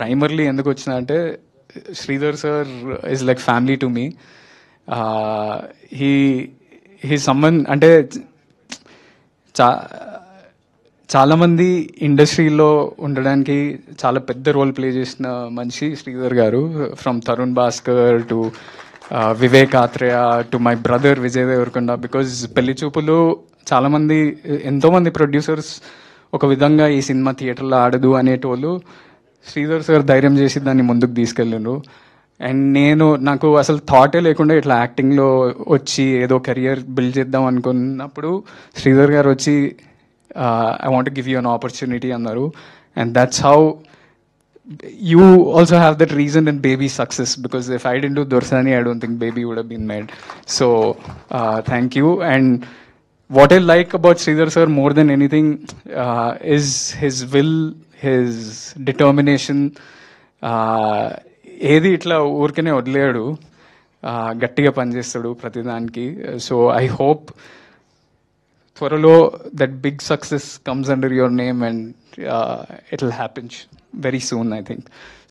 Primarily ఎందుకు వచ్చిన అంటే Sridhar sir is like family to me. He he someone అంటే చా చాలామంది ఇండస్ట్రీలో ఉండడానికి చాలా పెద్ద రోల్ ప్లే చేసిన మనిషి శ్రీధర్ గారు. From Tarun Bhaskar to Vivek Athreya to my brother Vijay Deverakonda. Because Pelli Choopulu చాలామంది ఎంతోమంది ప్రొడ్యూసర్స్ ఒక విధంగా ఈ సినిమా థియేటర్లో ఆడదు అనేటోళ్ళు శ్రీధర్ సార్ ధైర్యం చేసి దాన్ని ముందుకు తీసుకెళ్ళిండ్రు. అండ్ నాకు అసలు థాటే లేకుండా ఇట్లా యాక్టింగ్లో వచ్చి ఏదో కెరియర్ బిల్డ్ చేద్దాం అనుకున్నప్పుడు శ్రీధర్ గారు వచ్చి I want to give you an opportunity అన్నారు. And that's how you also have that reason in Baby's success, because if I didn't do Dorsani, I don't think Baby would have been made. So thank you. And what I like about Sridhar sir more than anything is his will, his determination. ఏది ఇట్లా ఊరికనే వదిలేడు, గట్టిగా పనిచేస్తాడు ప్రతిదానికి. So I hope త్వరలో that big success comes under your name, and it'll happen very soon, I think.